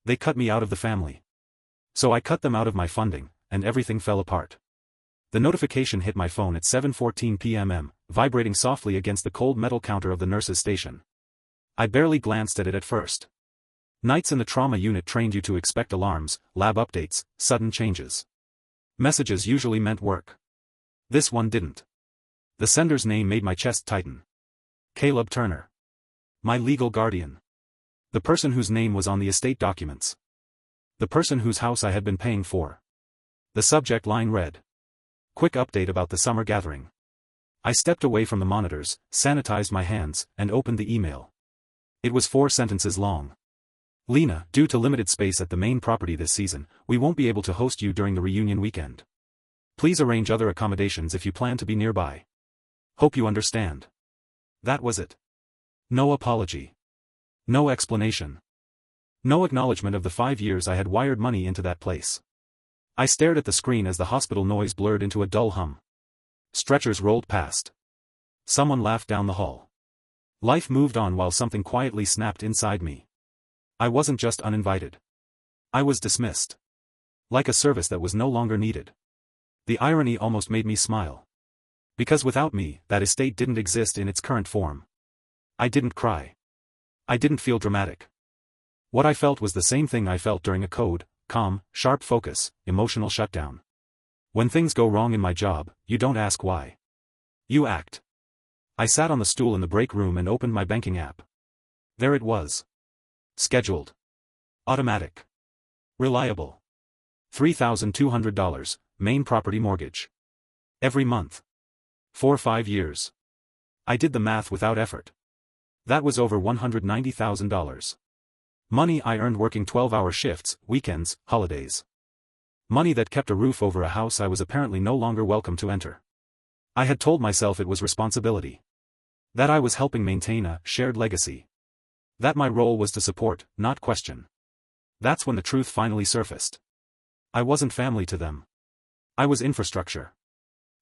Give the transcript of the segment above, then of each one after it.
They cut me out of the family. So I cut them out of my funding, and everything fell apart. The notification hit my phone at 7:14 p.m., vibrating softly against the cold metal counter of the nurse's station. I barely glanced at it at first. Nights in the trauma unit trained you to expect alarms, lab updates, sudden changes. Messages usually meant work. This one didn't. The sender's name made my chest tighten. Caleb Turner. My legal guardian. The person whose name was on the estate documents. The person whose house I had been paying for. The subject line read: Quick update about the summer gathering. I stepped away from the monitors, sanitized my hands, and opened the email. It was 4 sentences long. Lena, due to limited space at the main property this season, we won't be able to host you during the reunion weekend. Please arrange other accommodations if you plan to be nearby. Hope you understand. That was it. No apology. No explanation. No acknowledgement of the 5 years I had wired money into that place. I stared at the screen as the hospital noise blurred into a dull hum. Stretchers rolled past. Someone laughed down the hall. Life moved on while something quietly snapped inside me. I wasn't just uninvited. I was dismissed. Like a service that was no longer needed. The irony almost made me smile. Because without me, that estate didn't exist in its current form. I didn't cry. I didn't feel dramatic. What I felt was the same thing I felt during a code, calm, sharp focus, emotional shutdown. When things go wrong in my job, you don't ask why. You act. I sat on the stool in the break room and opened my banking app. There it was. Scheduled. Automatic. Reliable. $3,200, main property mortgage. Every month. For 5 years. I did the math without effort. That was over $190,000. Money I earned working 12-hour shifts, weekends, holidays. Money that kept a roof over a house I was apparently no longer welcome to enter. I had told myself it was responsibility. That I was helping maintain a shared legacy. That my role was to support, not question. That's when the truth finally surfaced. I wasn't family to them. I was infrastructure.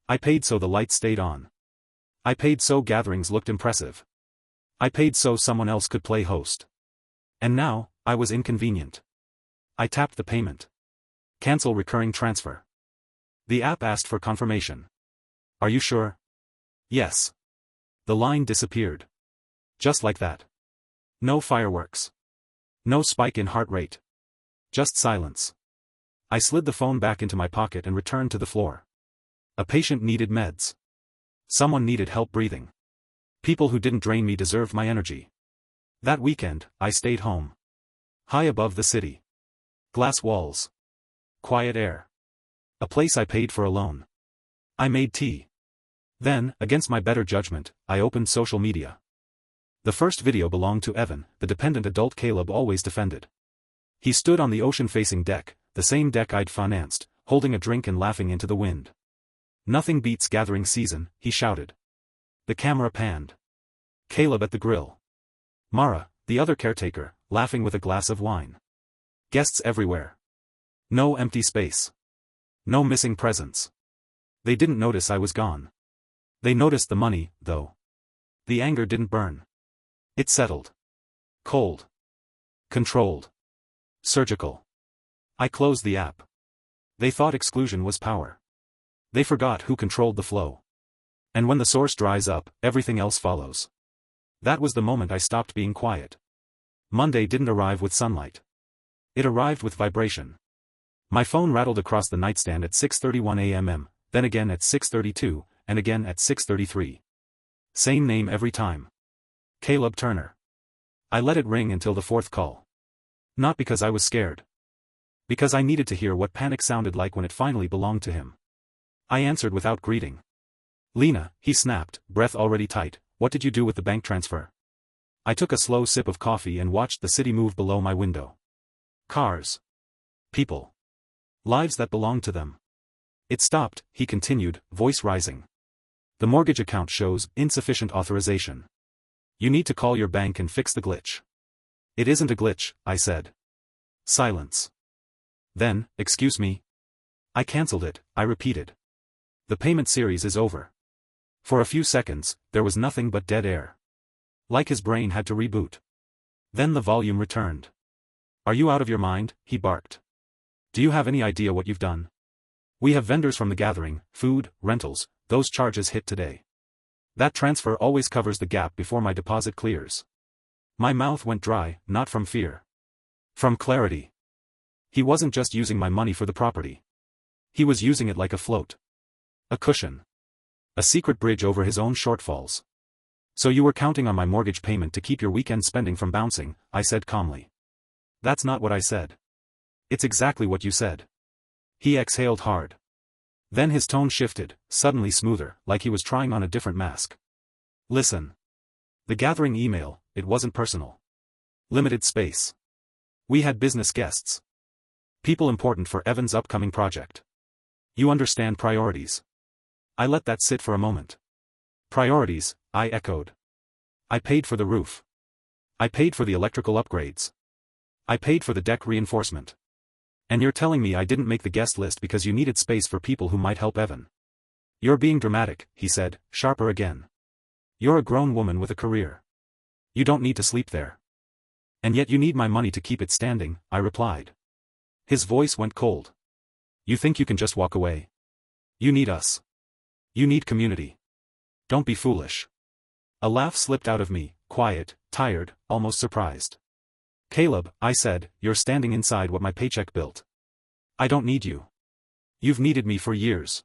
I paid so the lights stayed on. I paid so gatherings looked impressive. I paid so someone else could play host. And now, I was inconvenient. I tapped the payment. Cancel recurring transfer. The app asked for confirmation. Are you sure? Yes. The line disappeared. Just like that. No fireworks. No spike in heart rate. Just silence. I slid the phone back into my pocket and returned to the floor. A patient needed meds. Someone needed help breathing. People who didn't drain me deserved my energy. That weekend, I stayed home. High above the city. Glass walls. Quiet air. A place I paid for alone. I made tea. Then, against my better judgment, I opened social media. The first video belonged to Evan, the dependent adult Caleb always defended. He stood on the ocean-facing deck, the same deck I'd financed, holding a drink and laughing into the wind. Nothing beats gathering season, he shouted. The camera panned. Caleb at the grill. Mara, the other caretaker, laughing with a glass of wine. Guests everywhere. No empty space. No missing presents. They didn't notice I was gone. They noticed the money, though. The anger didn't burn. It settled. Cold. Controlled. Surgical. I closed the app. They thought exclusion was power. They forgot who controlled the flow. And when the source dries up, everything else follows. That was the moment I stopped being quiet. Monday didn't arrive with sunlight. It arrived with vibration. My phone rattled across the nightstand at 6:31 a.m., then again at 6:32, and again at 6:33. Same name every time. Caleb Turner. I let it ring until the 4th call. Not because I was scared. Because I needed to hear what panic sounded like when it finally belonged to him. I answered without greeting. Lena, he snapped, breath already tight, what did you do with the bank transfer? I took a slow sip of coffee and watched the city move below my window. Cars. People. Lives that belonged to them. It stopped, he continued, voice rising. The mortgage account shows insufficient authorization. You need to call your bank and fix the glitch. It isn't a glitch, I said. Silence. Then, excuse me. I cancelled it, I repeated. The payment series is over. For a few seconds, there was nothing but dead air. Like his brain had to reboot. Then the volume returned. Are you out of your mind? He barked. Do you have any idea what you've done? We have vendors from the gathering, food, rentals, those charges hit today. That transfer always covers the gap before my deposit clears. My mouth went dry, not from fear. From clarity. He wasn't just using my money for the property. He was using it like a float. A cushion. A secret bridge over his own shortfalls. So you were counting on my mortgage payment to keep your weekend spending from bouncing, I said calmly. That's not what I said. It's exactly what you said. He exhaled hard. Then his tone shifted, suddenly smoother, like he was trying on a different mask. Listen. The gathering email, it wasn't personal. Limited space. We had business guests. People important for Evan's upcoming project. You understand priorities. I let that sit for a moment. Priorities, I echoed. I paid for the roof. I paid for the electrical upgrades. I paid for the deck reinforcement. And you're telling me I didn't make the guest list because you needed space for people who might help Evan. You're being dramatic, he said, sharper again. You're a grown woman with a career. You don't need to sleep there. And yet you need my money to keep it standing, I replied. His voice went cold. You think you can just walk away? You need us. You need community. Don't be foolish. A laugh slipped out of me, quiet, tired, almost surprised. Caleb, I said, you're standing inside what my paycheck built. I don't need you. You've needed me for years.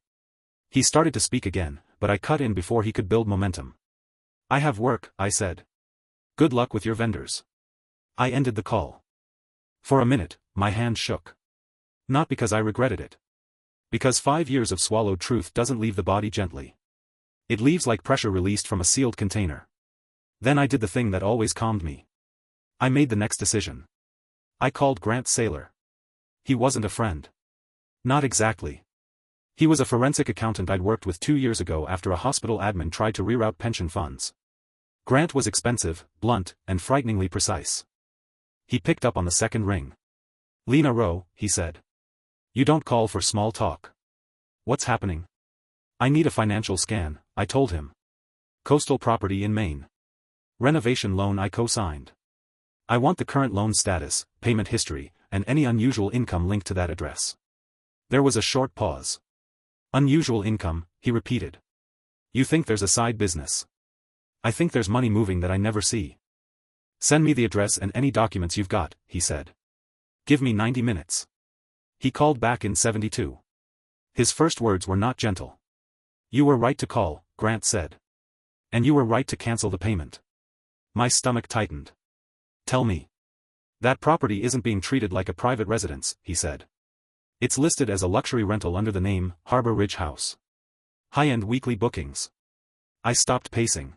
He started to speak again, but I cut in before he could build momentum. I have work, I said. Good luck with your vendors. I ended the call. For a minute, my hand shook. Not because I regretted it. Because 5 years of swallowed truth doesn't leave the body gently. It leaves like pressure released from a sealed container. Then I did the thing that always calmed me. I made the next decision. I called Grant Saylor. He wasn't a friend. Not exactly. He was a forensic accountant I'd worked with 2 years ago after a hospital admin tried to reroute pension funds. Grant was expensive, blunt, and frighteningly precise. He picked up on the second ring. Lena Rowe, he said. You don't call for small talk. What's happening? I need a financial scan, I told him. Coastal property in Maine. Renovation loan I co-signed. I want the current loan status, payment history, and any unusual income linked to that address. There was a short pause. Unusual income, he repeated. You think there's a side business? I think there's money moving that I never see. Send me the address and any documents you've got, he said. Give me 90 minutes. He called back in 72. His first words were not gentle. You were right to call, Grant said. And you were right to cancel the payment. My stomach tightened. Tell me. That property isn't being treated like a private residence, he said. It's listed as a luxury rental under the name, Harbor Ridge House. High-end weekly bookings. I stopped pacing.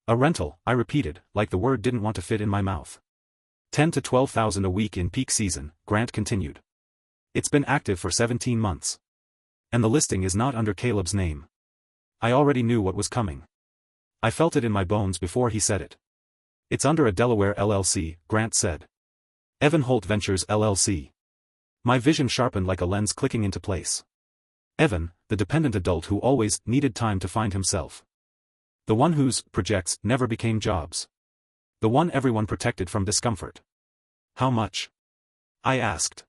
A rental, I repeated, like the word didn't want to fit in my mouth. 10 to 12,000 a week in peak season, Grant continued. It's been active for 17 months. And the listing is not under Caleb's name. I already knew what was coming. I felt it in my bones before he said it. It's under a Delaware LLC, Grant said. Evan Holt Ventures LLC. My vision sharpened like a lens clicking into place. Evan, the dependent adult who always needed time to find himself. The one whose projects never became jobs. The one everyone protected from discomfort. How much? I asked.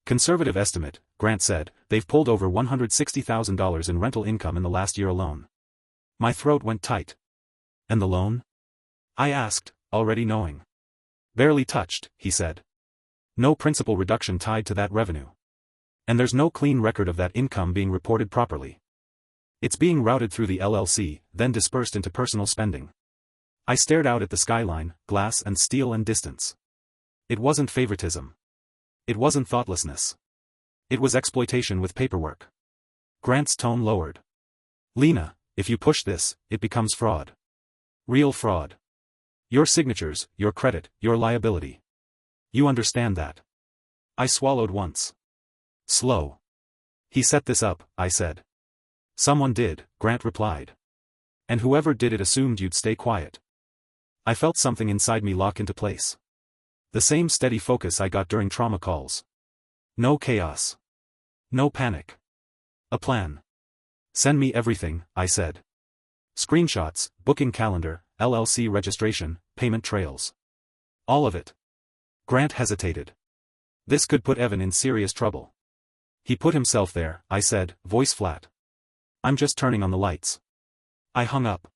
Conservative estimate, Grant said, they've pulled over $160,000 in rental income in the last year alone. My throat went tight. And the loan? I asked, already knowing. Barely touched, he said. No principal reduction tied to that revenue. And there's no clean record of that income being reported properly. It's being routed through the LLC, then dispersed into personal spending. I stared out at the skyline, glass and steel and distance. It wasn't favoritism. It wasn't thoughtlessness. It was exploitation with paperwork. Grant's tone lowered. Lena, if you push this, it becomes fraud. Real fraud. Your signatures, your credit, your liability. You understand that. I swallowed once. Slow. He set this up, I said. Someone did, Grant replied. And whoever did it assumed you'd stay quiet. I felt something inside me lock into place. The same steady focus I got during trauma calls. No chaos. No panic. A plan. Send me everything, I said. Screenshots, booking calendar, LLC registration, payment trails. All of it. Grant hesitated. This could put Evan in serious trouble. He put himself there, I said, voice flat. I'm just turning on the lights. I hung up.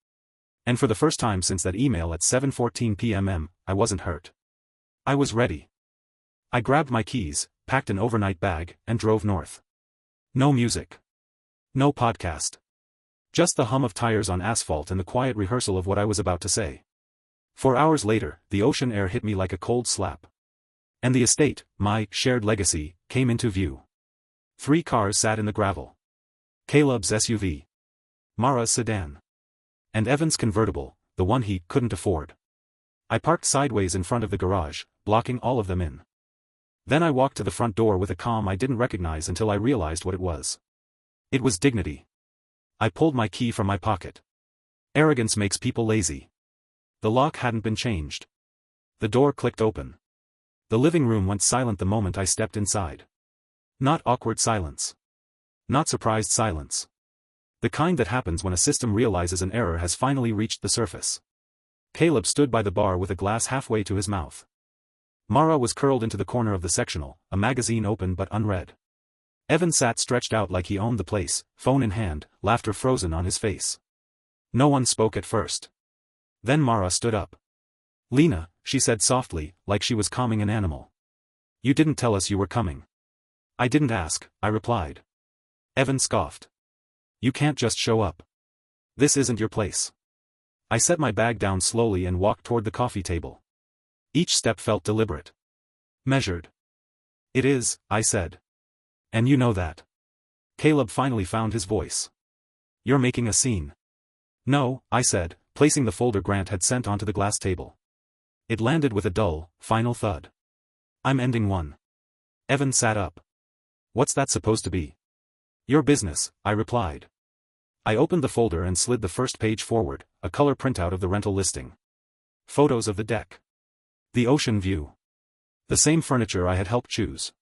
And for the first time since that email at 7:14 p.m, I wasn't hurt. I was ready. I grabbed my keys, packed an overnight bag, and drove north. No music. No podcast. Just the hum of tires on asphalt and the quiet rehearsal of what I was about to say. 4 hours later, the ocean air hit me like a cold slap. And the estate, my shared legacy, came into view. 3 cars sat in the gravel. Caleb's SUV. Mara's sedan. And Evan's convertible, the one he couldn't afford. I parked sideways in front of the garage, blocking all of them in. Then I walked to the front door with a calm I didn't recognize until I realized what it was. It was dignity. I pulled my key from my pocket. Arrogance makes people lazy. The lock hadn't been changed. The door clicked open. The living room went silent the moment I stepped inside. Not awkward silence. Not surprised silence. The kind that happens when a system realizes an error has finally reached the surface. Caleb stood by the bar with a glass halfway to his mouth. Mara was curled into the corner of the sectional, a magazine open but unread. Evan sat stretched out like he owned the place, phone in hand, laughter frozen on his face. No one spoke at first. Then Mara stood up. Lena, she said softly, like she was calming an animal. You didn't tell us you were coming. I didn't ask, I replied. Evan scoffed. You can't just show up. This isn't your place. I set my bag down slowly and walked toward the coffee table. Each step felt deliberate. Measured. It is, I said. And you know that. Caleb finally found his voice. You're making a scene. No, I said, placing the folder Grant had sent onto the glass table. It landed with a dull, final thud. I'm ending one. Evan sat up. What's that supposed to be? Your business, I replied. I opened the folder and slid the first page forward, a color printout of the rental listing. Photos of the deck. The ocean view. The same furniture I had helped choose.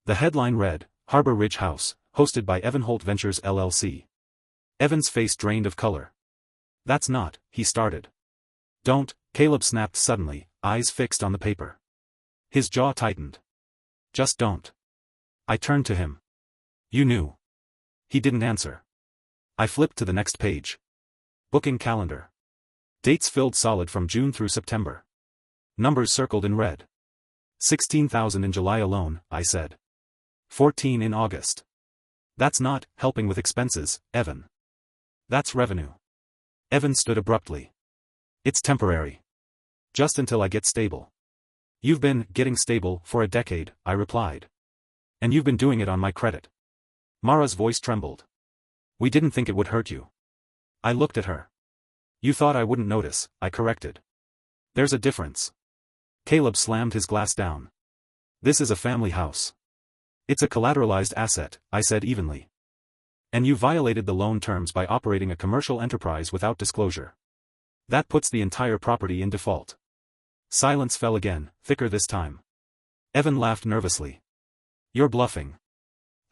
The headline read, Harbor Ridge House, hosted by Evan Holt Ventures LLC. Evan's face drained of color. That's not, he started. Don't, Caleb snapped suddenly, eyes fixed on the paper. His jaw tightened. Just don't. I turned to him. You knew. He didn't answer. I flipped to the next page. Booking calendar. Dates filled solid from June through September. Numbers circled in red. 16,000 in July alone, I said. 14 in August. That's not helping with expenses, Evan. That's revenue. Evan stood abruptly. It's temporary. Just until I get stable. You've been getting stable for a decade, I replied. And you've been doing it on my credit. Mara's voice trembled. We didn't think it would hurt you. I looked at her. You thought I wouldn't notice, I corrected. There's a difference. Caleb slammed his glass down. This is a family house. It's a collateralized asset, I said evenly. And you violated the loan terms by operating a commercial enterprise without disclosure. That puts the entire property in default. Silence fell again, thicker this time. Evan laughed nervously. You're bluffing.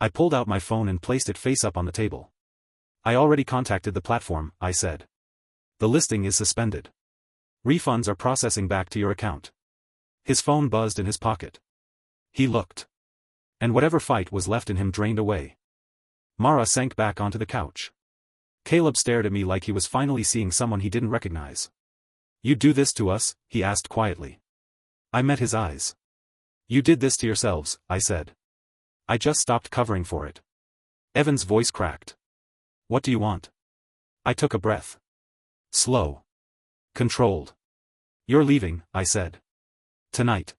I pulled out my phone and placed it face up on the table. I already contacted the platform, I said. The listing is suspended. Refunds are processing back to your account. His phone buzzed in his pocket. He looked. And whatever fight was left in him drained away. Mara sank back onto the couch. Caleb stared at me like he was finally seeing someone he didn't recognize. You do this to us? He asked quietly. I met his eyes. You did this to yourselves, I said. I just stopped covering for it. Evan's voice cracked. What do you want? I took a breath. Slow. Controlled. You're leaving, I said. Tonight.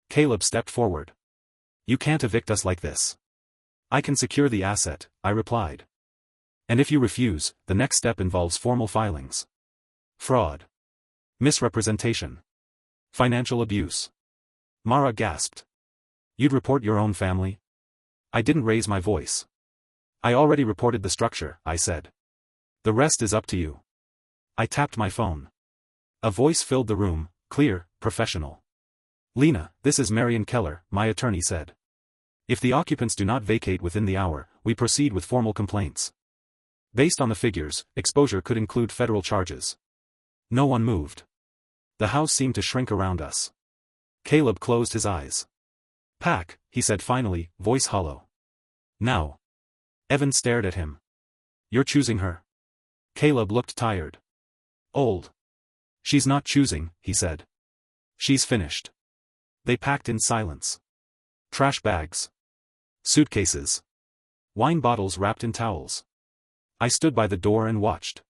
Caleb stepped forward. You can't evict us like this. I can secure the asset, I replied. And if you refuse, the next step involves formal filings. Fraud. Misrepresentation. Financial abuse. Mara gasped. You'd report your own family? I didn't raise my voice. I already reported the structure, I said. The rest is up to you. I tapped my phone. A voice filled the room, clear, professional. Lena, this is Marion Keller, my attorney said. If the occupants do not vacate within the hour, we proceed with formal complaints. Based on the figures, exposure could include federal charges. No one moved. The house seemed to shrink around us. Caleb closed his eyes. Pack, he said finally, voice hollow. Now. Evan stared at him. You're choosing her? Caleb looked tired. Old. She's not choosing, he said. She's finished. They packed in silence. Trash bags. Suitcases. Wine bottles wrapped in towels. I stood by the door and watched.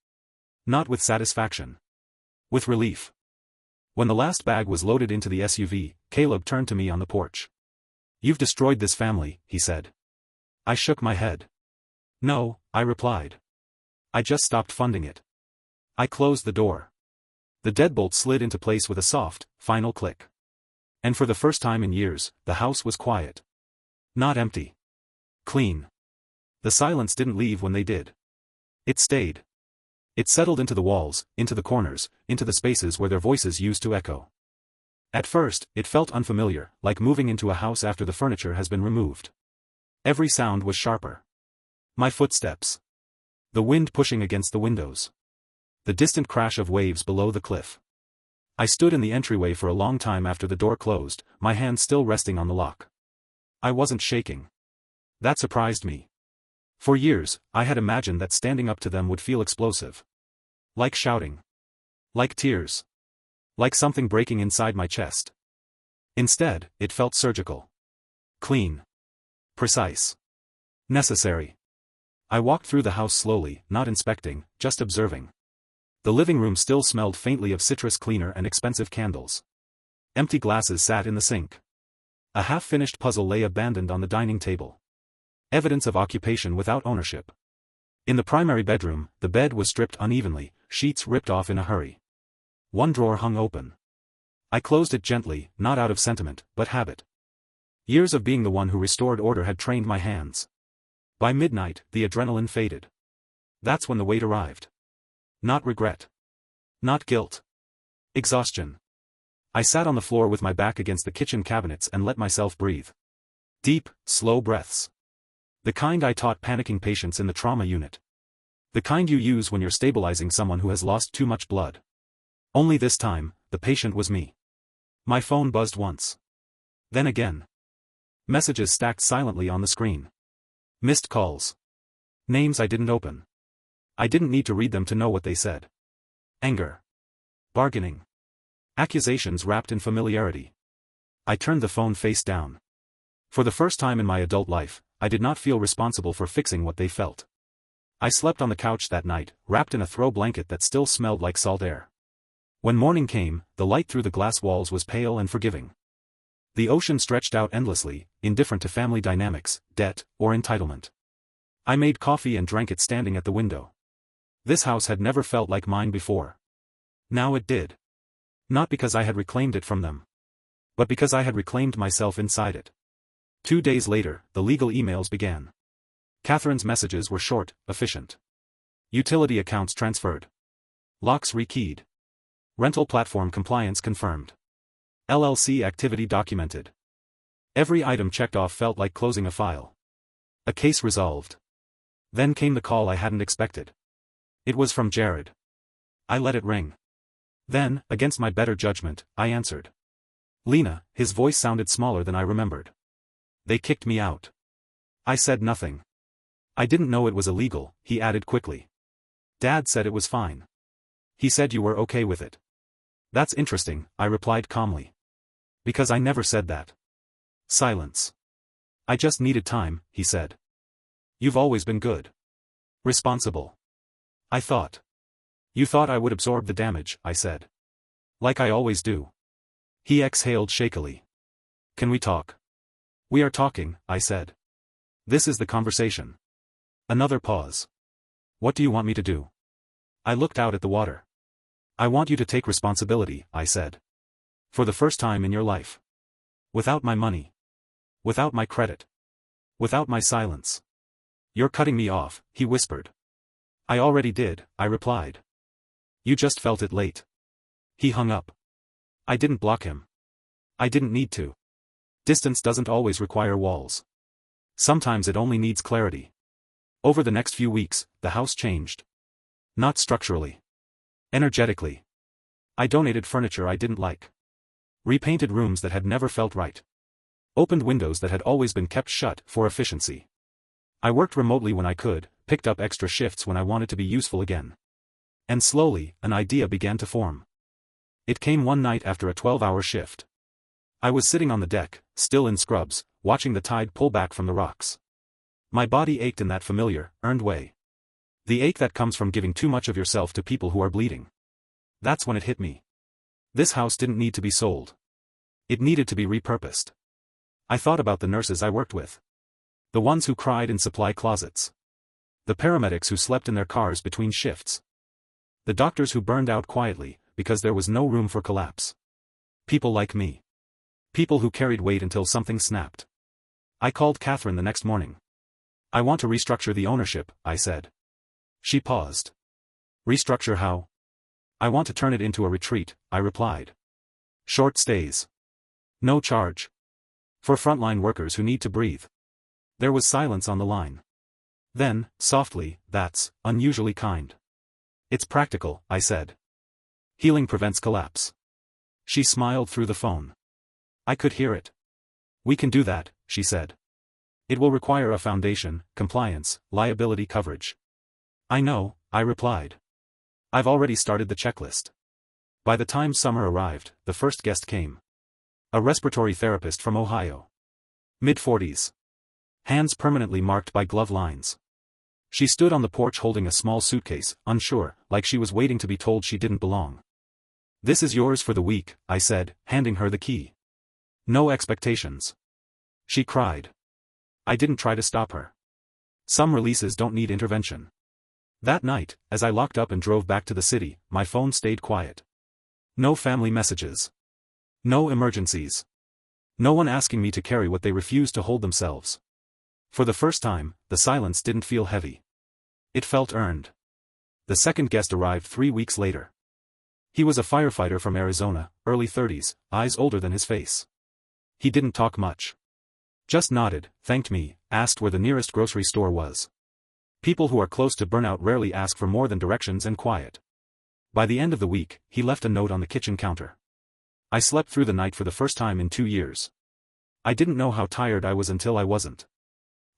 Not with satisfaction. With relief. When the last bag was loaded into the SUV, Caleb turned to me on the porch. You've destroyed this family, he said. I shook my head. No, I replied. I just stopped funding it. I closed the door. The deadbolt slid into place with a soft, final click. And for the first time in years, the house was quiet. Not empty. Clean. The silence didn't leave when they did. It stayed. It settled into the walls, into the corners, into the spaces where their voices used to echo. At first, it felt unfamiliar, like moving into a house after the furniture has been removed. Every sound was sharper. My footsteps. The wind pushing against the windows. The distant crash of waves below the cliff. I stood in the entryway for a long time after the door closed, my hand still resting on the lock. I wasn't shaking. That surprised me. For years, I had imagined that standing up to them would feel explosive. Like shouting. Like tears. Like something breaking inside my chest. Instead, it felt surgical. Clean. Precise. Necessary. I walked through the house slowly, not inspecting, just observing. The living room still smelled faintly of citrus cleaner and expensive candles. Empty glasses sat in the sink. A half-finished puzzle lay abandoned on the dining table. Evidence of occupation without ownership. In the primary bedroom, the bed was stripped unevenly, sheets ripped off in a hurry. One drawer hung open. I closed it gently, not out of sentiment, but habit. Years of being the one who restored order had trained my hands. By midnight, the adrenaline faded. That's when the weight arrived. Not regret. Not guilt. Exhaustion. I sat on the floor with my back against the kitchen cabinets and let myself breathe. Deep, slow breaths. The kind I taught panicking patients in the trauma unit. The kind you use when you're stabilizing someone who has lost too much blood. Only this time, the patient was me. My phone buzzed once. Then again. Messages stacked silently on the screen. Missed calls. Names I didn't open. I didn't need to read them to know what they said. Anger. Bargaining. Accusations wrapped in familiarity. I turned the phone face down. For the first time in my adult life, I did not feel responsible for fixing what they felt. I slept on the couch that night, wrapped in a throw blanket that still smelled like salt air. When morning came, the light through the glass walls was pale and forgiving. The ocean stretched out endlessly, indifferent to family dynamics, debt, or entitlement. I made coffee and drank it standing at the window. This house had never felt like mine before. Now it did. Not because I had reclaimed it from them. But because I had reclaimed myself inside it. 2 days later, the legal emails began. Catherine's messages were short, efficient. Utility accounts transferred. Locks rekeyed. Rental platform compliance confirmed. LLC activity documented. Every item checked off felt like closing a file. A case resolved. Then came the call I hadn't expected. It was from Jared. I let it ring. Then, against my better judgment, I answered. Lena, his voice sounded smaller than I remembered. They kicked me out. I said nothing. I didn't know it was illegal, he added quickly. Dad said it was fine. He said you were okay with it. That's interesting, I replied calmly. Because I never said that. Silence. I just needed time, he said. You've always been good. Responsible. I thought. You thought I would absorb the damage, I said. Like I always do. He exhaled shakily. Can we talk? We are talking, I said. This is the conversation. Another pause. What do you want me to do? I looked out at the water. I want you to take responsibility, I said. For the first time in your life. Without my money. Without my credit. Without my silence. You're cutting me off, he whispered. I already did, I replied. You just felt it late. He hung up. I didn't block him. I didn't need to. Distance doesn't always require walls. Sometimes it only needs clarity. Over the next few weeks, the house changed. Not structurally. Energetically. I donated furniture I didn't like. Repainted rooms that had never felt right. Opened windows that had always been kept shut for efficiency. I worked remotely when I could, picked up extra shifts when I wanted to be useful again. And slowly, an idea began to form. It came one night after a 12-hour shift. I was sitting on the deck, still in scrubs, watching the tide pull back from the rocks. My body ached in that familiar, earned way. The ache that comes from giving too much of yourself to people who are bleeding. That's when it hit me. This house didn't need to be sold. It needed to be repurposed. I thought about the nurses I worked with. The ones who cried in supply closets. The paramedics who slept in their cars between shifts. The doctors who burned out quietly, because there was no room for collapse. People like me. People who carried weight until something snapped. I called Catherine the next morning. I want to restructure the ownership, I said. She paused. Restructure how? I want to turn it into a retreat, I replied. Short stays. No charge. For frontline workers who need to breathe. There was silence on the line. Then, softly, that's unusually kind. It's practical, I said. Healing prevents collapse. She smiled through the phone. I could hear it. We can do that, she said. It will require a foundation, compliance, liability coverage. I know, I replied. I've already started the checklist. By the time summer arrived, the first guest came. A respiratory therapist from Ohio. Mid-40s. Hands permanently marked by glove lines. She stood on the porch holding a small suitcase, unsure, like she was waiting to be told she didn't belong. This is yours for the week, I said, handing her the key. No expectations. She cried. I didn't try to stop her. Some releases don't need intervention. That night, as I locked up and drove back to the city, my phone stayed quiet. No family messages. No emergencies. No one asking me to carry what they refused to hold themselves. For the first time, the silence didn't feel heavy. It felt earned. The second guest arrived 3 weeks later. He was a firefighter from Arizona, early 30s, eyes older than his face. He didn't talk much. Just nodded, thanked me, asked where the nearest grocery store was. People who are close to burnout rarely ask for more than directions and quiet. By the end of the week, he left a note on the kitchen counter. I slept through the night for the first time in 2 years. I didn't know how tired I was until I wasn't.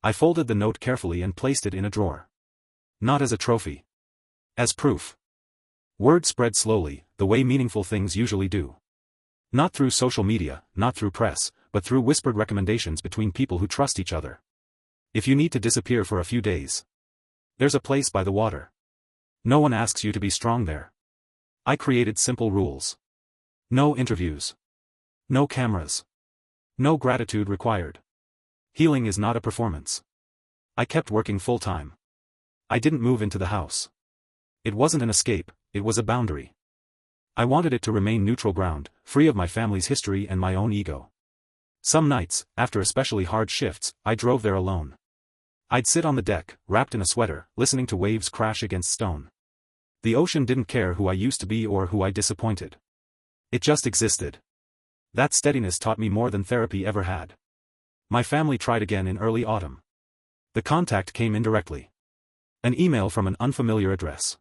I folded the note carefully and placed it in a drawer. Not as a trophy. As proof. Word spread slowly, the way meaningful things usually do. Not through social media, not through press, but through whispered recommendations between people who trust each other. If you need to disappear for a few days. There's a place by the water. No one asks you to be strong there. I created simple rules. No interviews. No cameras. No gratitude required. Healing is not a performance. I kept working full-time. I didn't move into the house. It wasn't an escape, it was a boundary. I wanted it to remain neutral ground, free of my family's history and my own ego. Some nights, after especially hard shifts, I drove there alone. I'd sit on the deck, wrapped in a sweater, listening to waves crash against stone. The ocean didn't care who I used to be or who I disappointed. It just existed. That steadiness taught me more than therapy ever had. My family tried again in early autumn. The contact came indirectly. An email from an unfamiliar address.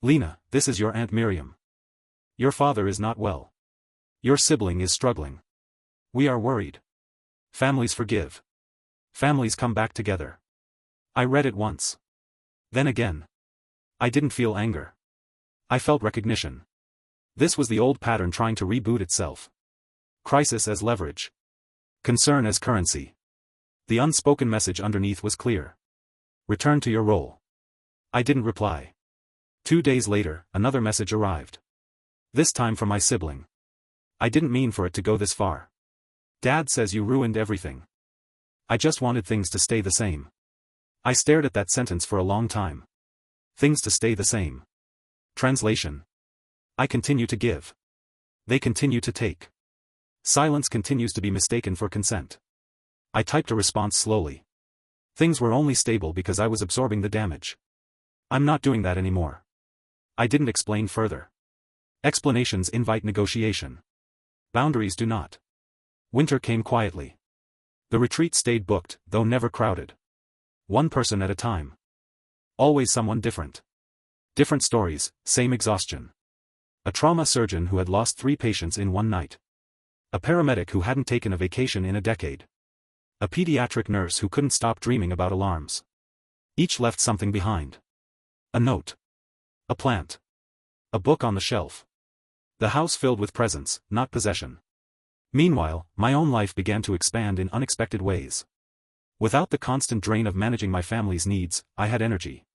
Lena, this is your Aunt Miriam. Your father is not well. Your sibling is struggling. We are worried. Families forgive. Families come back together. I read it once. Then again. I didn't feel anger. I felt recognition. This was the old pattern trying to reboot itself. Crisis as leverage. Concern as currency. The unspoken message underneath was clear. Return to your role. I didn't reply. 2 days later, another message arrived. This time from my sibling. I didn't mean for it to go this far. Dad says you ruined everything. I just wanted things to stay the same. I stared at that sentence for a long time. Things to stay the same. Translation. I continue to give. They continue to take. Silence continues to be mistaken for consent. I typed a response slowly. Things were only stable because I was absorbing the damage. I'm not doing that anymore. I didn't explain further. Explanations invite negotiation. Boundaries do not. Winter came quietly. The retreat stayed booked, though never crowded. One person at a time. Always someone different. Different stories, same exhaustion. A trauma surgeon who had lost 3 patients in one night. A paramedic who hadn't taken a vacation in a decade. A pediatric nurse who couldn't stop dreaming about alarms. Each left something behind. A note. A plant. A book on the shelf. The house filled with presents, not possession. Meanwhile, my own life began to expand in unexpected ways. Without the constant drain of managing my family's needs, I had energy.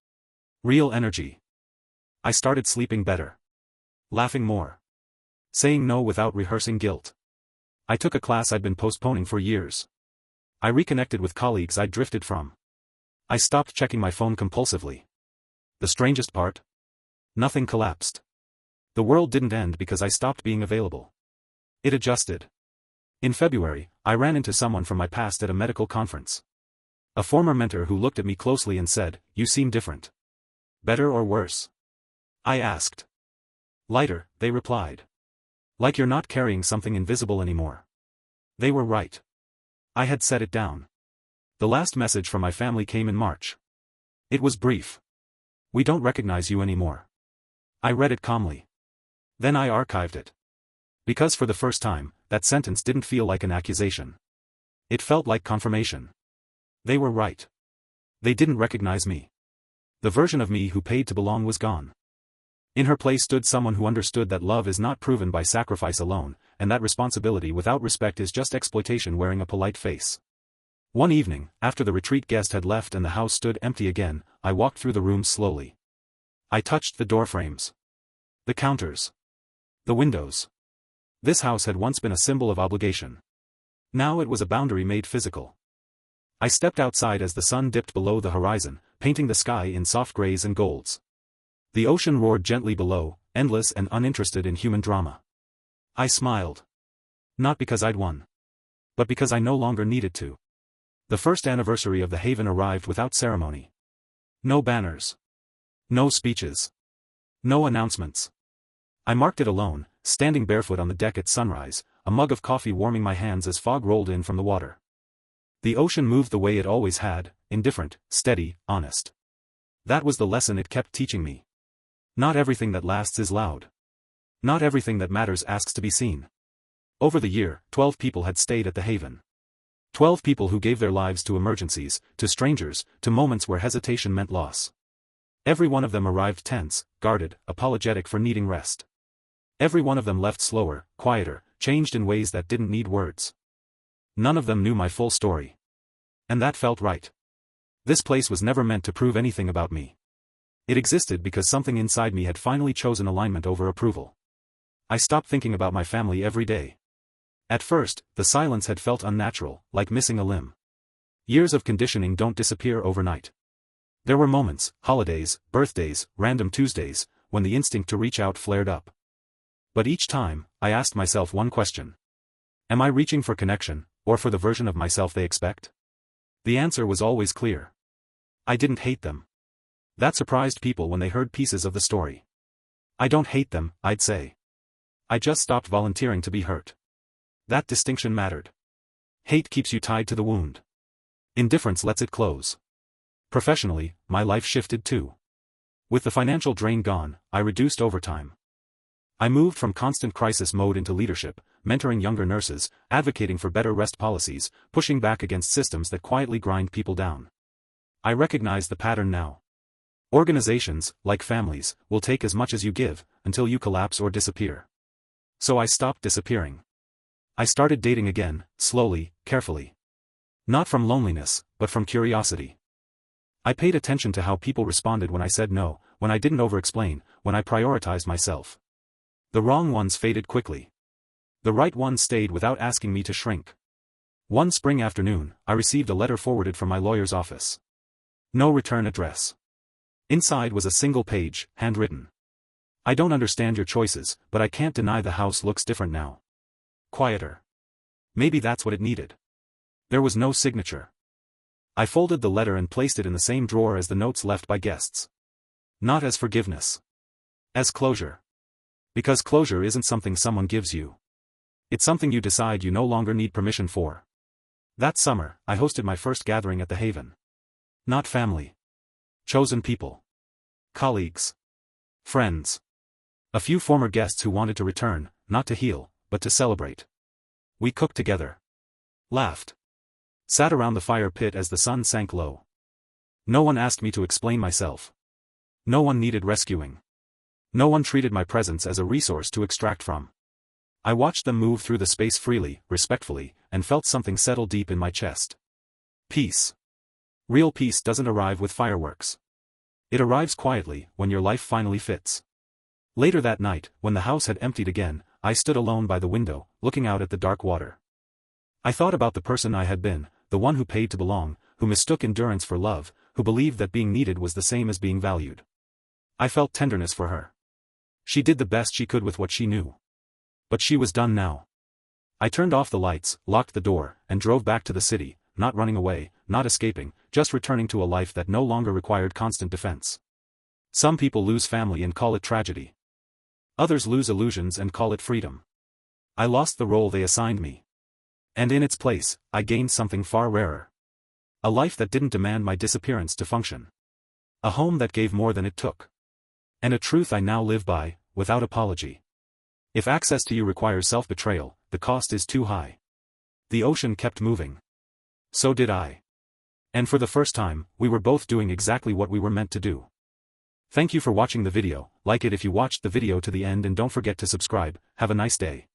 Real energy. I started sleeping better. Laughing more. Saying no without rehearsing guilt. I took a class I'd been postponing for years. I reconnected with colleagues I'd drifted from. I stopped checking my phone compulsively. The strangest part? Nothing collapsed. The world didn't end because I stopped being available. It adjusted. In February, I ran into someone from my past at a medical conference. A former mentor who looked at me closely and said, "You seem different." Better or worse? I asked. Lighter, they replied. Like you're not carrying something invisible anymore. They were right. I had set it down. The last message from my family came in March. It was brief. "We don't recognize you anymore." I read it calmly. Then I archived it. Because for the first time, that sentence didn't feel like an accusation. It felt like confirmation. They were right. They didn't recognize me. The version of me who paid to belong was gone. In her place stood someone who understood that love is not proven by sacrifice alone, and that responsibility without respect is just exploitation wearing a polite face. One evening, after the retreat guest had left and the house stood empty again, I walked through the rooms slowly. I touched the door frames. The counters. The windows. This house had once been a symbol of obligation. Now it was a boundary made physical. I stepped outside as the sun dipped below the horizon, painting the sky in soft grays and golds. The ocean roared gently below, endless and uninterested in human drama. I smiled. Not because I'd won. But because I no longer needed to. The first anniversary of the Haven arrived without ceremony. No banners. No speeches. No announcements. I marked it alone, standing barefoot on the deck at sunrise, a mug of coffee warming my hands as fog rolled in from the water. The ocean moved the way it always had, indifferent, steady, honest. That was the lesson it kept teaching me. Not everything that lasts is loud. Not everything that matters asks to be seen. Over the year, 12 people had stayed at the Haven. 12 people who gave their lives to emergencies, to strangers, to moments where hesitation meant loss. Every one of them arrived tense, guarded, apologetic for needing rest. Every one of them left slower, quieter, changed in ways that didn't need words. None of them knew my full story. And that felt right. This place was never meant to prove anything about me. It existed because something inside me had finally chosen alignment over approval. I stopped thinking about my family every day. At first, the silence had felt unnatural, like missing a limb. Years of conditioning don't disappear overnight. There were moments, holidays, birthdays, random Tuesdays, when the instinct to reach out flared up. But each time, I asked myself one question. Am I reaching for connection, or for the version of myself they expect? The answer was always clear. I didn't hate them. That surprised people when they heard pieces of the story. I don't hate them, I'd say. I just stopped volunteering to be hurt. That distinction mattered. Hate keeps you tied to the wound. Indifference lets it close. Professionally, my life shifted too. With the financial drain gone, I reduced overtime. I moved from constant crisis mode into leadership, mentoring younger nurses, advocating for better rest policies, pushing back against systems that quietly grind people down. I recognize the pattern now. Organizations, like families, will take as much as you give, until you collapse or disappear. So I stopped disappearing. I started dating again, slowly, carefully. Not from loneliness, but from curiosity. I paid attention to how people responded when I said no, when I didn't over-explain, when I prioritized myself. The wrong ones faded quickly. The right ones stayed without asking me to shrink. One spring afternoon, I received a letter forwarded from my lawyer's office. No return address. Inside was a single page, handwritten. I don't understand your choices, but I can't deny the house looks different now. Quieter. Maybe that's what it needed. There was no signature. I folded the letter and placed it in the same drawer as the notes left by guests. Not as forgiveness. As closure. Because closure isn't something someone gives you. It's something you decide you no longer need permission for. That summer, I hosted my first gathering at the Haven. Not family. Chosen people. Colleagues. Friends. A few former guests who wanted to return, not to heal, but to celebrate. We cooked together. Laughed. Sat around the fire pit as the sun sank low. No one asked me to explain myself. No one needed rescuing. No one treated my presence as a resource to extract from. I watched them move through the space freely, respectfully, and felt something settle deep in my chest. Peace. Real peace doesn't arrive with fireworks. It arrives quietly, when your life finally fits. Later that night, when the house had emptied again, I stood alone by the window, looking out at the dark water. I thought about the person I had been, the one who paid to belong, who mistook endurance for love, who believed that being needed was the same as being valued. I felt tenderness for her. She did the best she could with what she knew. But she was done now. I turned off the lights, locked the door, and drove back to the city, not running away, not escaping, just returning to a life that no longer required constant defense. Some people lose family and call it tragedy. Others lose illusions and call it freedom. I lost the role they assigned me. And in its place, I gained something far rarer. A life that didn't demand my disappearance to function. A home that gave more than it took. And a truth I now live by, without apology. If access to you requires self-betrayal, the cost is too high. The ocean kept moving. So did I. And for the first time, we were both doing exactly what we were meant to do. Thank you for watching the video. Like it if you watched the video to the end and don't forget to subscribe. Have a nice day.